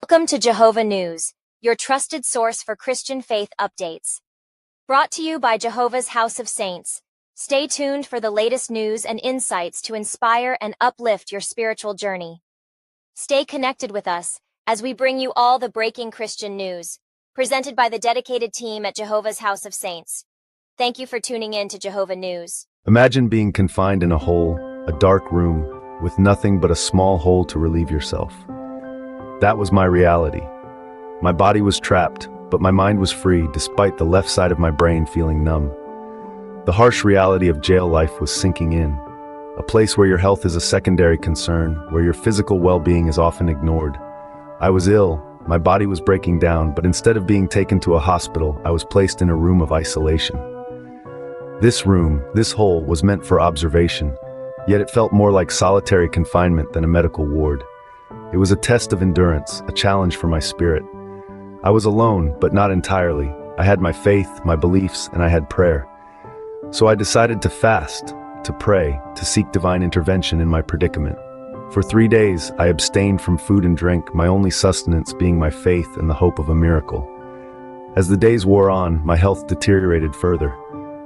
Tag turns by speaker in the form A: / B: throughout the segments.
A: Welcome to Jehovah News, your trusted source for Christian faith updates. Brought to you by Jehovah's House of Saints. Stay tuned for the latest news and insights to inspire and uplift your spiritual journey. Stay connected with us as we bring you all the breaking Christian news, presented by the dedicated team at Jehovah's House of Saints. Thank you for tuning in to Jehovah News.
B: Imagine being confined in a hole, a dark room, with nothing but a small hole to relieve yourself. That was my reality. My body was trapped, but my mind was free despite the left side of my brain feeling numb. The harsh reality of jail life was sinking in, a place where your health is a secondary concern, where your physical well-being is often ignored. I was ill, my body was breaking down, but instead of being taken to a hospital, I was placed in a room of isolation. This room, this hole, was meant for observation, yet it felt more like solitary confinement than a medical ward. It was a test of endurance, a challenge for my spirit. I was alone, but not entirely. I had my faith, my beliefs, and I had prayer. So I decided to fast, to pray, to seek divine intervention in my predicament. For 3 days, I abstained from food and drink, my only sustenance being my faith and the hope of a miracle. As the days wore on, my health deteriorated further.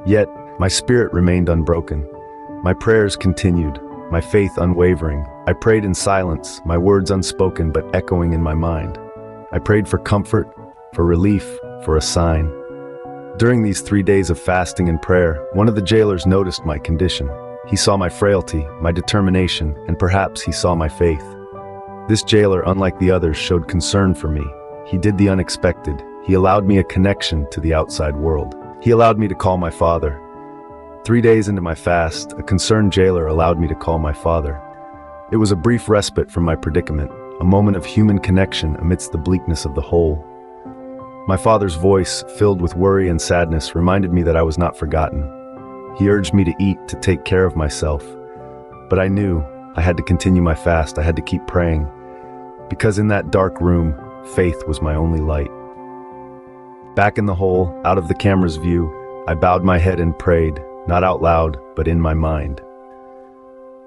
B: Yet, my spirit remained unbroken. My prayers continued, my faith unwavering. I prayed in silence, my words unspoken but echoing in my mind. I prayed for comfort, for relief, for a sign. During these 3 days of fasting and prayer, one of the jailers noticed my condition. He saw my frailty, my determination, and perhaps he saw my faith. This jailer, unlike the others, showed concern for me. He did the unexpected. He allowed me a connection to the outside world. He allowed me to call my father. 3 days into my fast, a concerned jailer allowed me to call my father. It was a brief respite from my predicament, a moment of human connection amidst the bleakness of the hole. My father's voice, filled with worry and sadness, reminded me that I was not forgotten. He urged me to eat, to take care of myself. But I knew I had to continue my fast, I had to keep praying, because in that dark room, faith was my only light. Back in the hole, out of the camera's view, I bowed my head and prayed, not out loud, but in my mind.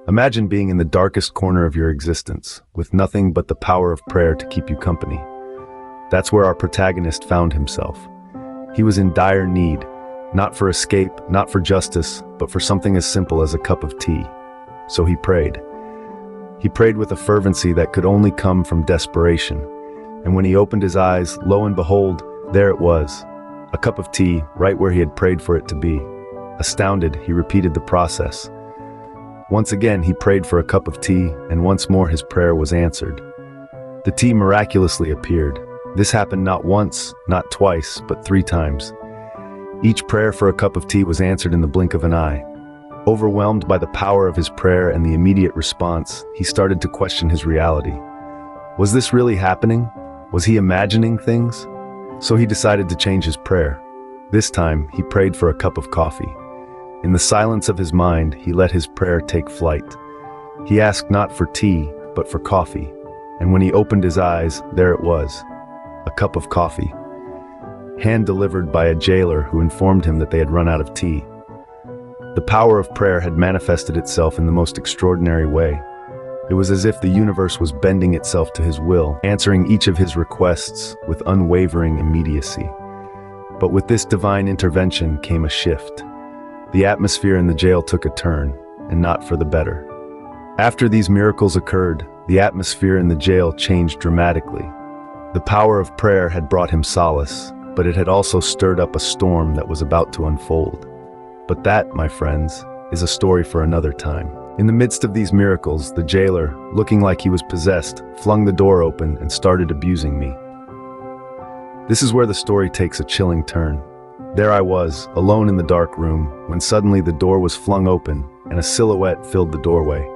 B: Imagine being in the darkest corner of your existence, with nothing but the power of prayer to keep you company. That's where our protagonist found himself. He was in dire need, not for escape, not for justice, but for something as simple as a cup of tea. So he prayed. He prayed with a fervency that could only come from desperation. And when he opened his eyes, lo and behold, there it was, a cup of tea, right where he had prayed for it to be. Astounded, he repeated the process. Once again, he prayed for a cup of tea, and once more his prayer was answered. The tea miraculously appeared. This happened not once, not twice, but 3 times. Each prayer for a cup of tea was answered in the blink of an eye. Overwhelmed by the power of his prayer and the immediate response, he started to question his reality. Was this really happening? Was he imagining things? So he decided to change his prayer. This time, he prayed for a cup of coffee. In the silence of his mind, he let his prayer take flight. He asked not for tea, but for coffee. And when he opened his eyes, there it was, a cup of coffee, hand-delivered by a jailer who informed him that they had run out of tea. The power of prayer had manifested itself in the most extraordinary way. It was as if the universe was bending itself to his will, answering each of his requests with unwavering immediacy. But with this divine intervention came a shift. The atmosphere in the jail took a turn, and not for the better. After these miracles occurred, the atmosphere in the jail changed dramatically. The power of prayer had brought him solace, but it had also stirred up a storm that was about to unfold. But that, my friends, is a story for another time. In the midst of these miracles, the jailer, looking like he was possessed, flung the door open and started abusing me. This is where the story takes a chilling turn. There I was, alone in the dark room, when suddenly the door was flung open and a silhouette filled the doorway.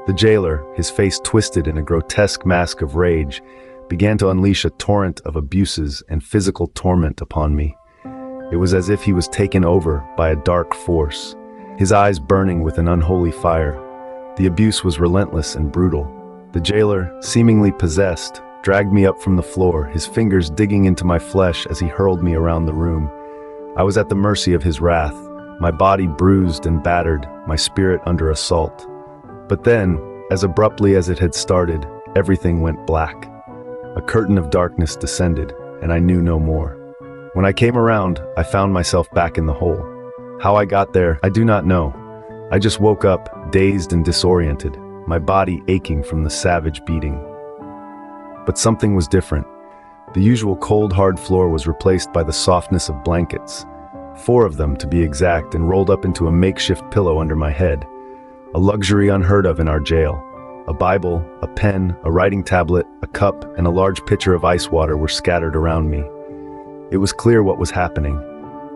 B: The jailer, his face twisted in a grotesque mask of rage, began to unleash a torrent of abuses and physical torment upon me. It was as if he was taken over by a dark force, his eyes burning with an unholy fire. The abuse was relentless and brutal. The jailer, seemingly possessed, dragged me up from the floor, his fingers digging into my flesh as he hurled me around the room. I was at the mercy of his wrath, my body bruised and battered, my spirit under assault. But then, as abruptly as it had started, everything went black. A curtain of darkness descended, and I knew no more. When I came around, I found myself back in the hole. How I got there, I do not know. I just woke up, dazed and disoriented, my body aching from the savage beating. But something was different. The usual cold, hard floor was replaced by the softness of blankets. 4 of them, to be exact, and rolled up into a makeshift pillow under my head. A luxury unheard of in our jail. A Bible, a pen, a writing tablet, a cup, and a large pitcher of ice water were scattered around me. It was clear what was happening.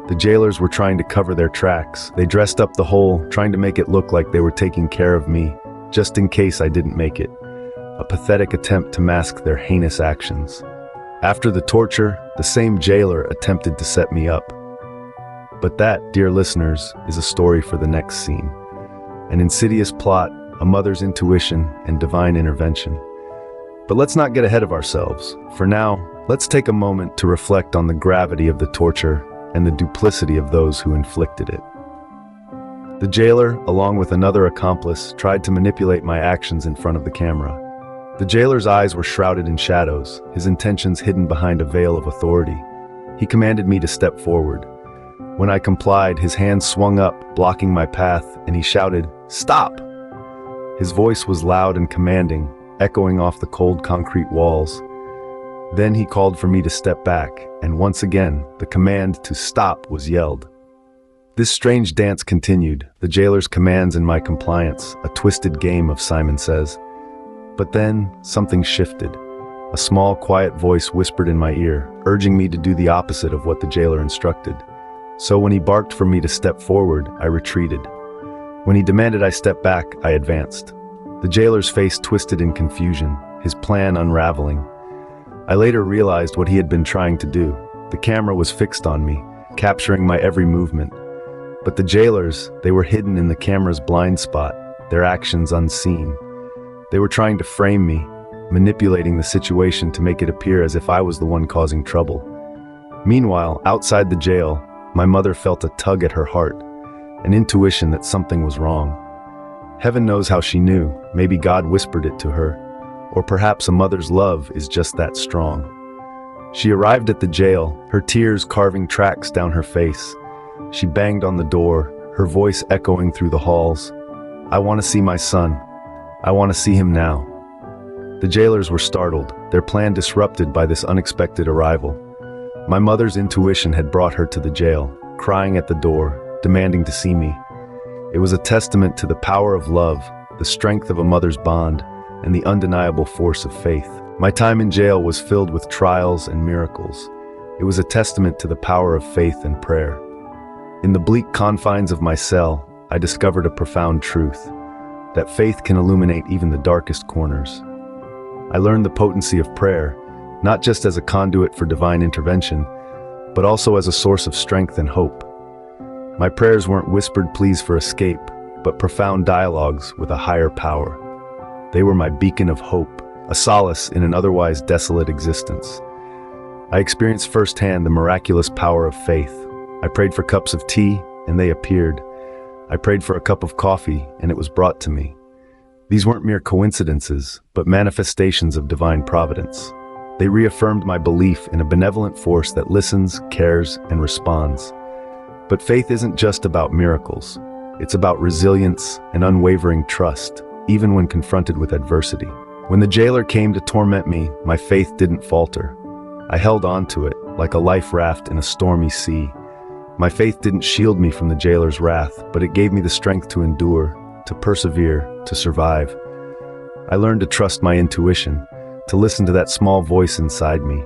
B: The jailers were trying to cover their tracks. They dressed up the hole, trying to make it look like they were taking care of me, just in case I didn't make it. A pathetic attempt to mask their heinous actions. After the torture, the same jailer attempted to set me up. But that, dear listeners, is a story for the next scene. An insidious plot, a mother's intuition, and divine intervention. But let's not get ahead of ourselves. For now, let's take a moment to reflect on the gravity of the torture and the duplicity of those who inflicted it. The jailer, along with another accomplice, tried to manipulate my actions in front of the camera. The jailer's eyes were shrouded in shadows, his intentions hidden behind a veil of authority. He commanded me to step forward. When I complied, his hand swung up, blocking my path, and he shouted, "Stop!" His voice was loud and commanding, echoing off the cold concrete walls. Then he called for me to step back, and once again, the command to stop was yelled. This strange dance continued, the jailer's commands and my compliance, a twisted game of Simon Says. But then, something shifted. A small, quiet voice whispered in my ear, urging me to do the opposite of what the jailer instructed. So when he barked for me to step forward, I retreated. When he demanded I step back, I advanced. The jailer's face twisted in confusion, his plan unraveling. I later realized what he had been trying to do. The camera was fixed on me, capturing my every movement. But the jailers, they were hidden in the camera's blind spot, their actions unseen. They were trying to frame me, manipulating the situation to make it appear as if I was the one causing trouble. Meanwhile, outside the jail, my mother felt a tug at her heart, an intuition that something was wrong. Heaven knows how she knew. Maybe God whispered it to her. Or perhaps a mother's love is just that strong. She arrived at the jail, her tears carving tracks down her face. She banged on the door, her voice echoing through the halls. "I want to see my son. I want to see him now." The jailers were startled, their plan disrupted by this unexpected arrival. My mother's intuition had brought her to the jail, crying at the door, demanding to see me. It was a testament to the power of love, the strength of a mother's bond, and the undeniable force of faith. My time in jail was filled with trials and miracles. It was a testament to the power of faith and prayer. In the bleak confines of my cell, I discovered a profound truth, that faith can illuminate even the darkest corners. I learned the potency of prayer, not just as a conduit for divine intervention, but also as a source of strength and hope. My prayers weren't whispered pleas for escape, but profound dialogues with a higher power. They were my beacon of hope, a solace in an otherwise desolate existence. I experienced firsthand the miraculous power of faith. I prayed for cups of tea, and they appeared. I prayed for a cup of coffee, and it was brought to me. These weren't mere coincidences, but manifestations of divine providence. They reaffirmed my belief in a benevolent force that listens, cares, and responds. But faith isn't just about miracles. It's about resilience and unwavering trust, even when confronted with adversity. When the jailer came to torment me, my faith didn't falter. I held on to it, like a life raft in a stormy sea. My faith didn't shield me from the jailer's wrath, but it gave me the strength to endure, to persevere, to survive. I learned to trust my intuition, to listen to that small voice inside me.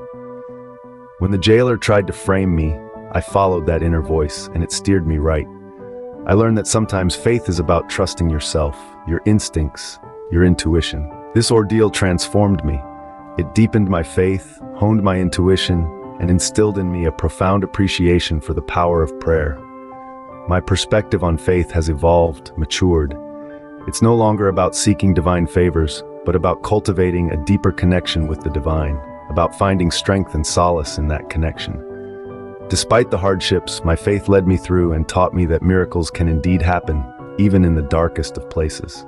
B: When the jailer tried to frame me, I followed that inner voice, and it steered me right. I learned that sometimes faith is about trusting yourself, your instincts, your intuition. This ordeal transformed me. It deepened my faith, honed my intuition, and instilled in me a profound appreciation for the power of prayer. My perspective on faith has evolved, matured. It's no longer about seeking divine favors, but about cultivating a deeper connection with the divine, about finding strength and solace in that connection. Despite the hardships, my faith led me through and taught me that miracles can indeed happen, even in the darkest of places.